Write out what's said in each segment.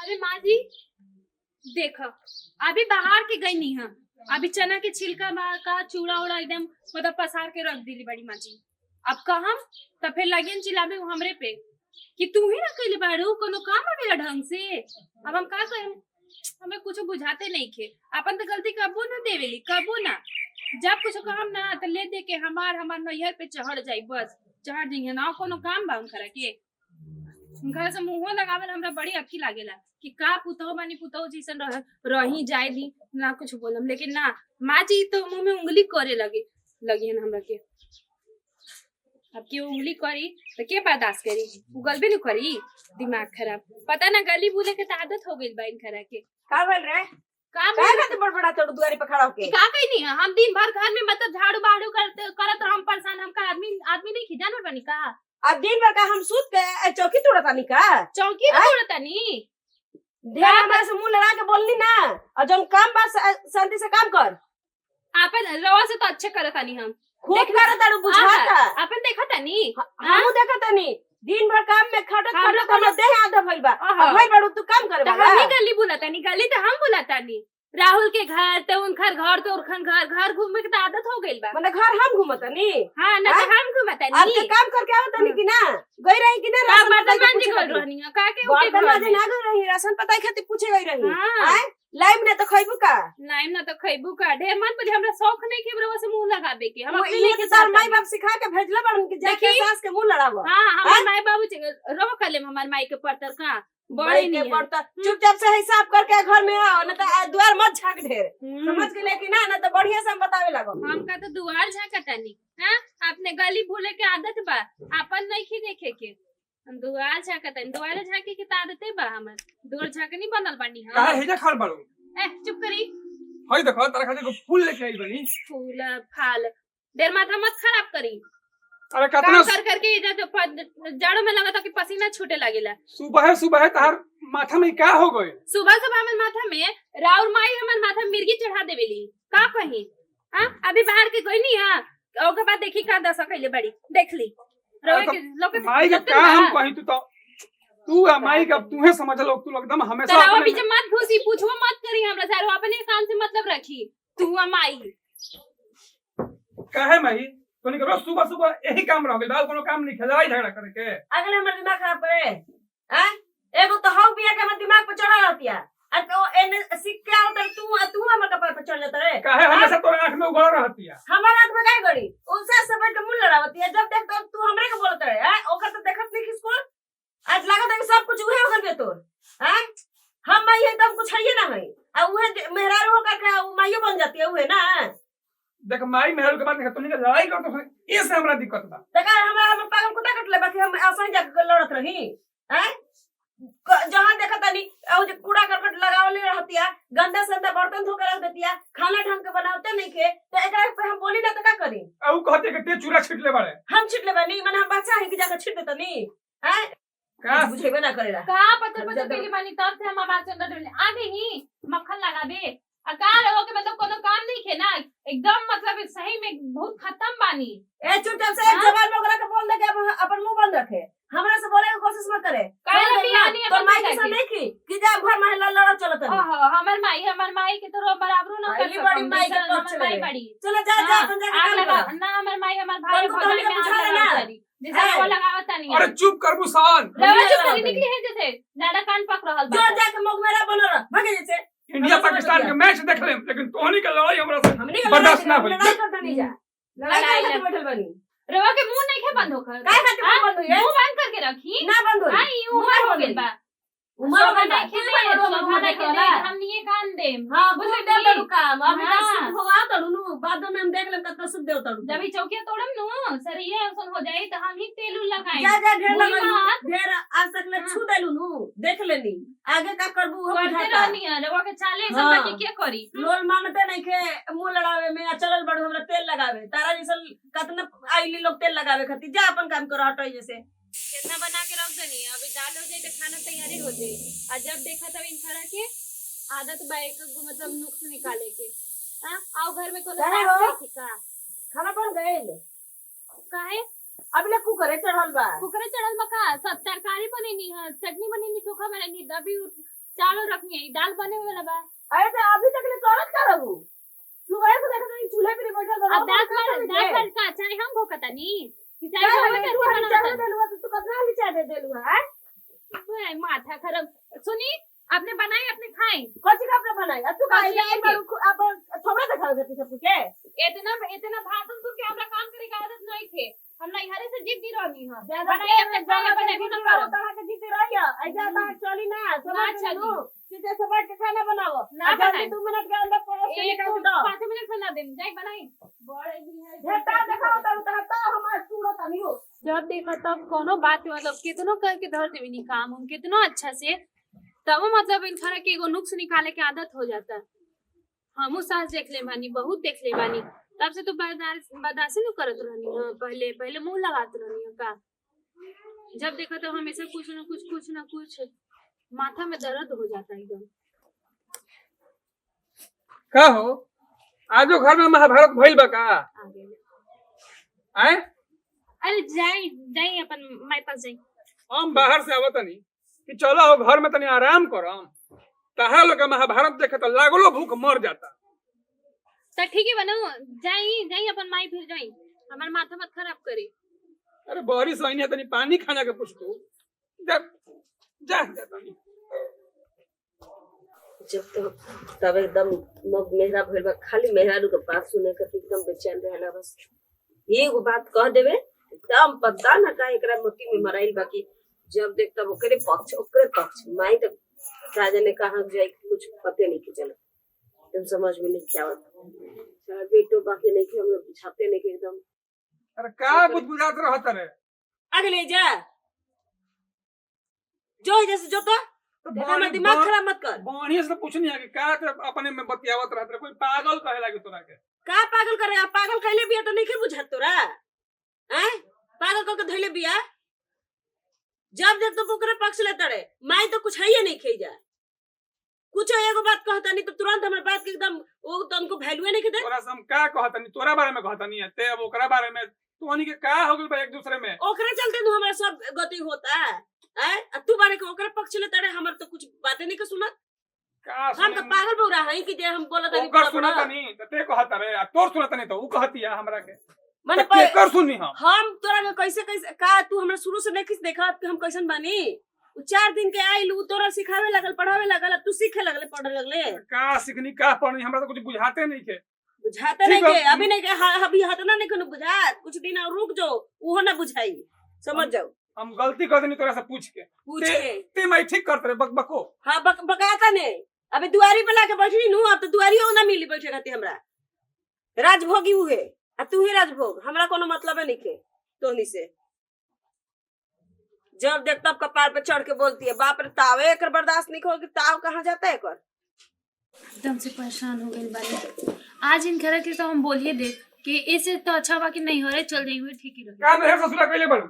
अरे माँ जी देखो, अभी बाहर के गई नहीं है। अभी चना के छिलका का चूड़ा उड़ा एकदम मतलब पसार के रख दिली बड़ी माँ जी। अब कहम तो फिर लगिन चिल्लाबे हमरे पे कि तू ही ना कइले बाड़ू कोनो काम आवेला ढंग से। अब हम का करें, हमें कुछ बुझाते नहीं खे। अपन तो गलती कबो ना देवेली, कबो ना। जब कुछ काम ना तो ले दे के हमार नैहर पे चढ़ जाई, बस चढ़ जाइए ना कोनो काम बा उनकरा के। उनकरा से मुंह लगावल हमरा बड़ी अच्छी लागेला कि का पुतहो बानी, पुतहो जैसन रही जाए दी ना कुछ बोलम। लेकिन ना माँ जी तो मुंह में उंगली करे लगी है हमरा के। अब की उंगली करी तो के बर्दाश्त करी, उगल भी नहीं करी। दिमाग खराब, पता ना गली बोले के आदत हो गई बा इनकरा के। का बोल रहे काम का बड़बड़ा तोड़ दुआरी पे खड़ा होके का कहीं नहीं है। हम दिन भर घर में मतलब झाड़ू बाड़ू करत हम परेशान। हम का आदमी नहीं खी जानवर बनी का। अब दिन भर का हम सूत के चौकी तोड़ता नहीं का, चौकी तोड़ता नहीं। ढेर हमरा से मुंह लड़ा के बोलनी ना। और जब काम बा शांति से काम कर। आपन रवा से तो अच्छे करता नहीं। हम खूब करत तारू बुझाता। अपन देखा तनी, हमहू देखत तनी दिन भर काम में खटत खटत हमरा देह आधा भइल बा। आहा। अब भाई बड़ू तू काम करे वाला। हम ही गली बुलाता नहीं, गली तो हम बुलाता नहीं। राहुल के घर तो उनकर घर तो उनखन घर घूमने की तो आदत हो गई बा। माने घर हम घूमतनी। हां ना तो हम घूमता नहीं। अब के काम करके आवतनी कि ना गई रही कि ना राशन बर्तन मांझी कर रहनी है का के उनके घर में ना गई रही। राशन पता खातिर पूछे गई रही। हैं लाइव ने तो खइबू का, लाइव ना तो खइबू का। ढेर मन पर हमरा शौक नहीं के बरवा से मुंह लगावे के। हम अपने नहीं के तार माई बाप सिखा के भेजला बड़न के जाके सास के मुंह लड़ावो। हां हमर माई बाबू रवा कले हमर माई के पड़तर का बड़ी नहीं पड़ता। चुपचाप से हिसाब करके घर में आओ ना तो द्वार मत झाक ढेर। समझ गेले कि ना तो बढ़िया से हम बतावे लागो। हमका तो दुआर झाकता नहीं। हां आपने गली भूले के आदत बा, अपन नहीं खी देखे के। हम दुआर झाकता नहीं, दुआर झाके के आदते बा हमर। दुआर झाकनी बनल बानी हम। काहे हेजा खड़ बाड़ू? ए चुप करी। हई देखो तारा खातिर को फूल लेके आई बनी। फूल फाल देर माथा मत खराब करी। अरे काम कतना कर करके जाड़ों में लगा था कि पसीना छूटे लगेला। सुबह तार माथा में का हो गए? सुबह हमर माथा में राउर माई हमर माथा में मिर्गी चढ़ा देवेली का कही। हां अभी बाहर के कोई नहीं। हां ओके बाद देखी का दशा कइले बड़ी देख ली। रोए के लोग माई का का हम कहि तू माई का तूहे समझ लो। तू एकदम हमेशा अपने बीच मत घुसी, पूछो मत करी हमरा सारो। अपने काम से मतलब रखी। तू माई काहे माई तोनी करो सुबह यही काम रह गेल। कोनो काम नहीं खेलाई झगड़ा करे के। अगले हमर दिमाग खराब करे हैं। एगो तो हाउ बिया के हमर दिमाग पे चढ़ा रहतिया। आ तो एने सीख के आवत तू हमर कपार पे चढ़ जाता रे। काहे हमेशा तोरे आंख में उगल रहती है? हमर आंख में काहे गड़ी उनसे सब के मुंह लड़ावती है। जब देख तू हमरे के बोलत रे। हैं ओकर तो देखत नहीं किसको। आज लागत है सब कुछ उहे हो गल बे तोर। हैं हम माई है तब कुछ है ना है। आ उहे मेहरारू होकर के माईयो बन जाती है उहे ना। देख माई मेहर के बात नहीं तोनी के लड़ाई कर तो ये से हमरा दिक्कत बा। तका हम पागल कुत्ता कट ले बाकी हम ऐसा ही जाके लड़त रही। हैं जहां देखत तनी ओ जे कूड़ा करकट लगावले रहतिया, गंदा संदा बर्तन धो के रख देतिया, खाना ढंग के बनावते नहीं के तो एकरा पे हम बोली ना त का करी। औ कहते के ते चूरा छिटले बाड़े। हम छिटले बानी मन हम बच्चा है कि जाके छिट देतनी। हैं का बुझेबे ना करेला का पत्थर पीली बानी तब से हम आवाज चंदा डले आगे ही मक्खन लगाबे। का रहो के मतलब कोनो काम नहीं खे ना। एकदम मतलब सही में बहुत खत्म बानी। ए चुपचाप से एक जवान लोग के बोल दे के अपन मुंह बंद रखे। हमरा से बोले की कोशिश मत करे। काहे बियानी तो माई के साथ देखी कि जा घर में लड़ा चलत है। ओहो हमर माई के तो बराबर ना कर बड़ी माई के पक्ष में माई बड़ी। चलो जा अपन जा काम कर ना हमर माई हमर भाई भगाई में आग लगा दी। जैसे वो लगावता नहीं। अरे चुप कर बुसान। रवा चुप करी निकली है जैसे ज्यादा कान पक रहल बा। जो जाके मुंह मेरा बन रहा भागे जैसे। इंडिया पाकिस्तान के मैच देख लेम लेकिन तोहनी के लड़ाई हमरा से बर्दाश्त ना होई। लड़ाई करता नहीं जा। लड़ाई करके बैठल बनी। रवा के मुंह नहीं खे बंद होकर। काहे खातिर बंद होई है? मुंह बंद करके रखी ना बंद होई। हां ई उमर हो गेल बा। उमर हो गई नहीं खेले हम नहीं कान देम। हां बुझ दे तड़ू काम अभी हाँ। तक सुध होगा तड़ू नु बाद में हम देख लेम कतना सुध देव तड़ू। जब ई चौकिया तोड़म नु सरिये ऐसन हो जाई त हम ही तेल लगाई। जा जा ढेर बुरी लगा बात। ढेर आज तक ले छू देलू नु देख लेनी आगे का करबू हम करते बुझाता। रहनी है रवा के चाले सब हाँ। के क्या करी। लोल मांगते नहीं के मुंह लड़ावे में चलल बड़ू हमरा तेल लगावे तारा जैसे कतना आईली लोग तेल लगावे खातिर जा अपन काम करो हटाई जैसे। कितना बना के रख देनी है अभी दाल हो जाए तो खाना तैयारी हो जाए। और जब देखा तब इनखरा के आदत बाइक मतलब नुक्स निकाले के। हां आओ घर में कोनो काहे बात हो? नहीं का खाना बन गइल काहे अभी ले कुकर चढ़ल बा। कुकरे चढ़ल बका सब तरकारी बनेनी है, चटनी बनेनी, चोखा बनेनी, अभी चावल रखनी है, दाल बने वाला बा। अरे तो अभी तक ले करत का रहू सुबह से देखत रही चूल्हे पे बैठल रहो। अब दाल का चाहे हम भोकता नी कि चाहे चाहे हम तू हरी चावल देलुआ तो तू कितना हरी चाय दे देलुआ है माथा खराब। सुनी, आपने बनाई अपने खाई। कच्ची का अपना बनाई अब तू खाई जाए अब थोड़ा देखा होगा सब कुछ के इतना भाषण सुन के हमरा काम करे का आदत नहीं थे। हम नहीं हरे से जिद्दी रहनी है। ज्यादा बनाई अपने खाई अपने भी ना करो। तरह के जीते रहियो ऐसा ता चली ना समझ चली। लो सीधे से बैठ के खाना बनाओ ना बनाई। 2 मिनट के अंदर परोस के निकाल दो 5 मिनट खाना दे जाई बनाई। बड़े भी है झेटा देखाओ तो हमार सूरत तनियो जब देखो तब कोनो बात मतलब कितनो करके धर देवी नी काम हम कितनो अच्छा से तब मतलब इनखरा के एगो नुक्स निकाले के आदत हो जाता। हमू सास देख ले बानी, बहुत देख ले बानी, तब से तो बर्दाश्त न करत रहनी है। पहले मुंह लगात रहनी है का। जब देखो तो हमेशा कुछ न कुछ माथा में दर्द हो जाता है एकदम। का हो आजो घर में महाभारत भइल बा का? आगे आए अरे जाई अपन माई पास जाई। हम बाहर से आवतनी कि चलो घर में तनी आराम करम, तहरा लोग के महाभारत देखे तो लागलो भूख मर जाता। तो ठीक है बनू, जाई अपन माई फिर जाई, हमार माथा मत खराब करी। अरे बहरी सही तनी पानी खाना के पूछ तू जा तनी। जब तो तब एकदम मग मेहरा भइल बा खाली मेहरारू के बात सुने के एकदम बेचैन रहेला। बस एगो बात कह देवे एकदम पता ना का एकरा मोती में मराइल बाकी जब देख तब ओकरे पक्ष माई तो का जाने कहां जाए कुछ पते नहीं के चला एकदम समझ में नहीं क्या होता बेटो बाकी नहीं के हम लोग बुझाते नहीं के एकदम। अरे का बुझात रहत रे आगे ले जा जो जैसे जो तो हमारा दिमाग खराब मत कर। बढ़िया से पूछनी है कि का अपने में बतियावत रहत रे, कोई पागल कहे लागे तोरा के। का पागल करे आप पागल कहले बिया तो नहीं के बुझात तोरा हैं पागल को के धइले बिया जब देख तो ओकरे पक्ष ले तड़े माई तो कुछ है ही नहीं खई जा कुछ एगो बात कहता नहीं तो तुरंत हमर बात के एकदम वो तो हमको वैल्यू नहीं के दे। तोरा से हम का कहतनी तोरा बारे में कहतनी है ते अब ओकरा बारे में तोनी के का हो गइल बा एक दूसरे में। ओकरे चलते नु हमरा सब गति होता है अब तू बारे के ओकरे पक्ष ले तड़े हमर तो कुछ बातें नहीं के सुनत का हम तो पागल बोरा है कि जे हम बोलत नहीं ओकर सुनत नहीं त ते कहत रे आ तोर सुनत नहीं तो ऊ कहतिया हमरा के माने ते कर सुनी हम तोरा के कैसे का तू हमरा शुरू से नहीं किस देखा कि हम कैसन बानी 4 दिन के आइल उ तोरा सिखावे लगल पढ़ावे लगल अब तू सीखे लगले पढ़े लगले का सिखनी का पढ़नी हमरा तो कुछ बुझाते नहीं के बुझाते नहीं के अभी नहीं के अभी हतना नहीं के बुझात कुछ दिन और रुक जाओ उहो ना बुझाई समझ जाओ। हम गलती कर देनी तोरा से पूछ के ते मैं ठीक करत रे बकबको। हां बकाता नहीं अबे दुआरी पे लाके बैठनी नु अब तो दुआरियो ना मिली बैठे खाती हमरा राजभोगी हुए आ तू ही राजभोग हमरा कोनो मतलब नहीं के तोनी से जब देख तब कपार पे चढ़ के बोलती है बाप रे तावे एकर बर्दाश्त नहीं होगी ताव कहाँ जाता है एकर एकदम से परेशान हो गई बानी। आज इन घर के तो हम बोलिए देख कि ऐसे तो अच्छा बा कि नहीं हो रहे चल जाई हुए ठीक ही रहे का नहीं ससुरा कइले बड़ू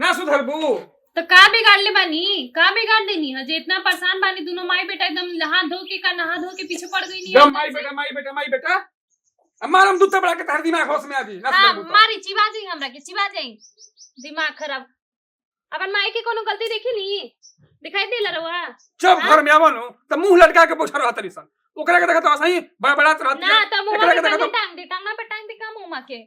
ना सुधरबू तो का बिगाड़ ले बानी का बिगाड़ देनी है जे इतना परेशान बानी दोनों माई बेटा एकदम नहा धो के पीछे पड़ गई नहीं जब माई बेटा हमारा दूध बड़ा के तार दिमाग होश में आ जी ना हां सुधरबू मारी चिबा जाई हमरा के चिबा जाई दिमाग खराब अपन माई के कोनो गलती देखी नी दिखाई देला रवा जब घर में आवनु त मुंह लटका के बैठा रहत रिसन ओकरा के देखत सही बड़बड़ात रहत ना त मुंह पे टांग दे टांगना पे टांग दे का मुंह के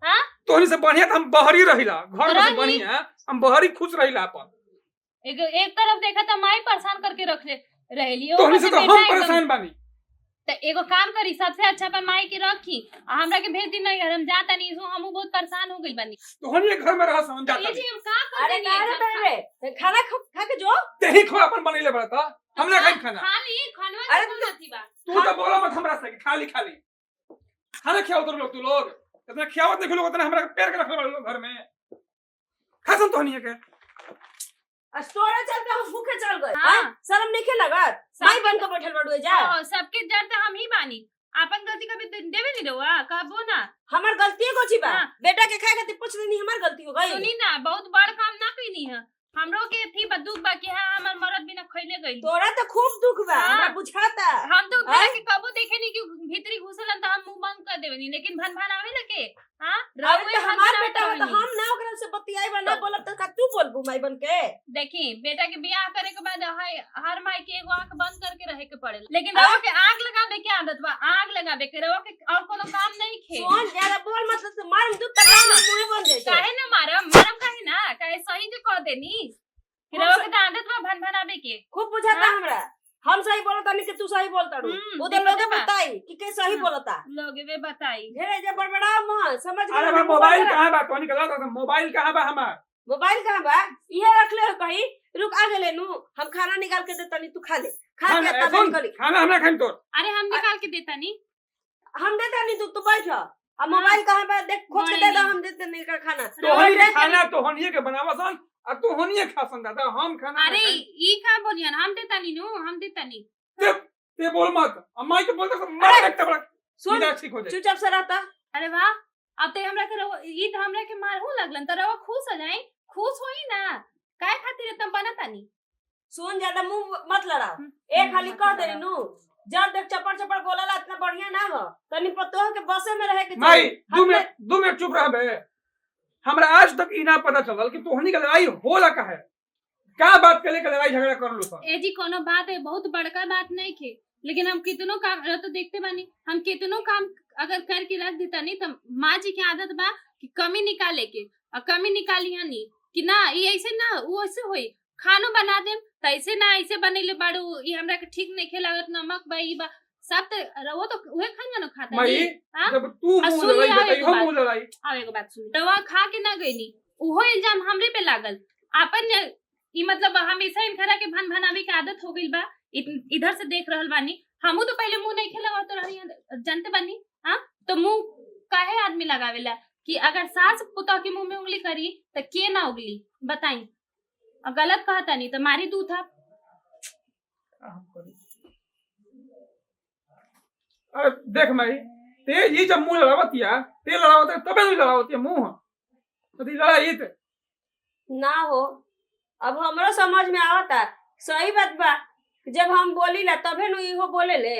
हां तोहनी से बढ़िया हम बहरी रहिला घर में बढ़िया हम बहरी खुश रहिला अपन एक तरफ देखा त माई परेशान करके रख ले रहली तोहनी से तो हम परेशान बानी त एगो काम करी सबसे अच्छा अपन माई के रखी हमरा के भेज दी नहीं हम जाता नहीं सो हम बहुत परेशान हो गइल बानी तोहनी घर में रह हम जाता जी हम का कर अरे का रे खाना खा के जो तेही खो अपन बनैले बड़ता हम ना खाई खाना खाली खानवा अरे तो नथी बा तू तो बोला मत हमरा से खाली खाना खियाओ तू लोग इतना खियावत नहीं लोग इतना हमरा के पैर के रख लोग घर में खासम तोहनी के स्टोरे चल के हम भूखे चल गए हां शर्म नहीं के लगत माई बन के बैठल बड़ुए जा सबके जड़ त हम ही बानी अपन गलती कभी देवे नहीं रहुआ कहबो ना हमर गलती कोची बा हाँ। बेटा के खाए खातिर पूछ देनी हमर गलती हो गई सुनी ना बहुत बड़ काम ना कइनी है हमरो के थी दुख बा कि हां हमर मरद बिना खइले गइल तोरा तो खूब दुख बा हाँ। हमरा बुझाता हम तो उठा के कबो देखे नहीं कि भीतरी घुसलन त हम मुंह बंद कर देवनी लेकिन भन भन आवे लगे हाँ अरे रउए तो हाथ हमार बनावत बेटा हो तो रहनी। हम ना ओकरा से बतियाई बना बोलब त का तू बोलबू माई बन के। देखी बेटा के बियाह करे के बाद हर माई के एगो आंख बंद करके रहे के पड़ेला, लेकिन रवा के आग लगावे के आदत बा, आग लगावे के रवा के और कोनो काम नहीं खे। सोन ज्यादा बोल मतलब से मार दू तक मुंह बन जाई। काहे ना मारम मारम काहे ना, काहे सही जो कह देनी कि रवा के तो आदत बा भन भनावे के। खूब बुझाता हमरा, हम सही बोलता नहीं कि तू सही बोलता रू। वो तो लोगे बताई कि के सही बोलता। लोगे वे बताई ढेरे जे बड़बड़ा म समझ अरे गए। मोबाइल कहाँ बा तो निकला था मोबाइल कहाँ बा हमार मोबाइल कहां बा? इहे रख ले कहीं। रुक आ गेले नु, हम खाना निकाल के देता नहीं, तू खा ले। खा के तब सुन, निकली। खाना हमरा खाइम तोर। अरे हम निकाल के देता नी, हम देता नहीं, तू बैठ। अब मोबाइल कहां बा देख, खोज के दे दो, हम देते नहीं कर खाना। तो हनी के खाना तो हनिए के बनावसन आ तू हनिए खासन दादा हम खाना। अरे ई का बोलियन, हम देता नी नु, हम देता नी। ते बोल मत अम्मा के बोलते सब मार देखते बड़ा सुन, सीधा ठीक हो जाए। चुपचाप से रहता। अरे वाह, अब ते हमरा के ई तो हमरा के मारहू लगलन, त रवा खुश हो जाई, खुश होई ना। काय खातिर तुम बनाता नी? सुन ज्यादा मुंह मत लड़ा। एक खाली कह दे नु, जब देख चपड़ चपड़ बोलला इतना बढ़िया ना हो। तनी पतो के बसे में रहे के माई 2 मिनट चुप रह बे। हमरा आज तक ई ना पता चलल कि तोहनी के लड़ाई होला का है, का बात के लेके लड़ाई झगड़ा कर लो सब। ए जी कोनो बात है, बहुत बड़का बात नहीं खे, लेकिन हम कितनो काम तो देखते बानी, हम कितनो काम अगर करके रख देता नहीं तो माँ जी की आदत बा कि कमी निकाले के, और कमी निकाली नहीं कि ना ये ऐसे ना वो ऐसे होई। खानो बना देम त ऐसे ना ऐसे बनेले बाड़ू, ये हमरा के ठीक नहीं खेलागत, नमक बा ई बा सब तो रवो तो उहे खाना न खाता माई हाँ? जब तू आ, मुंह सुन लड़ाई लिया बताई एगो हम बात। मुंह लड़ाई। अब एगो बात सुन, रवा खा के ना गईनी, उहो इल्जाम हमरे पे लागल। आपन ई मतलब हमेशा इनकरा के भन भनावे के आदत हो गइल बा। इधर से देख रहल बानी, हमहू तो पहले मुंह नहीं खेला तो रही जानते बानी। हाँ तो मुंह काहे आदमी लगावेला कि अगर सास पुतह के मुंह में उंगली करी तो के ना उंगली बताई, और गलत कहता नहीं तो मारी दू था। अरे देख माई ते ये जब मुंह लड़ावतिया ते लड़ावत तबे नहीं लड़ावतिया मुंह तो लड़ाई ते ना हो। अब हमरो समझ में आवता, सही बात बा। जब हम बोली ला तबे नु इहो बोले ले।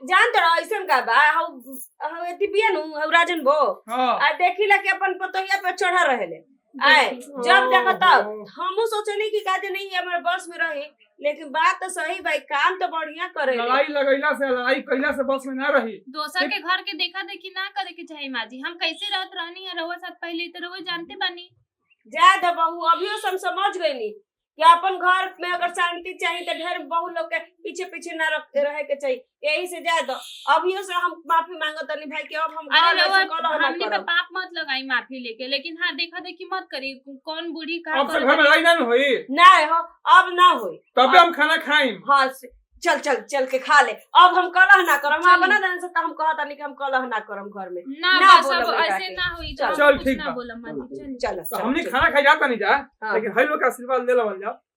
जान तो ऐसन का बा हम एती बिया नु राजन बो। हां आ देखिला के अपन पतोहिया पे चढ़ा रहेले। आए जब देखो तब हमहू सोचनी कि काजे नहीं हमारे बस में रही, लेकिन बात तो सही भाई, काम तो बढ़िया करे। लड़ाई लगैला से लड़ाई कइला से बस में ना रही। दोसर के घर के देखा देखी ना करे के चाहिए माँ जी। हम कैसे रहत रहनी है रउआ साथ पहले तो रउआ जानते बानी। जा दे बहू, अभियो से हम समझ गईनी कि अपन घर में अगर शांति चाहिए तो ढेर बहु लोग के पीछे पीछे ना रहे के चाहिए। यही से जा दो, अभियो से हम माफी मांगो तनी भाई कि अब हम अरे घर रउआ हमनी पे पाप मत लगाई माफी लेके, लेकिन हाँ देखा देखी मत करी। कौन बूढ़ी का अब से घर में लड़ाई ना होई, ना हो, अब ना होई। तबे हम खाना खाइम। हाँ चल चल चल के खा ले। अब हम कलह ना करम, हम बना देने से हम कहता नहीं कि हम कलह ना करम घर में। ना ना बस बोलम अब बेटा ऐसे के। ना होई चल, तो चल, कुछ ठीक ना बा। बोलम माँ जी। चल तो हमने खाना खा जाता नहीं जा, हाँ। लेकिन हई लोग का आशीर्वाद ले लवल जाओ।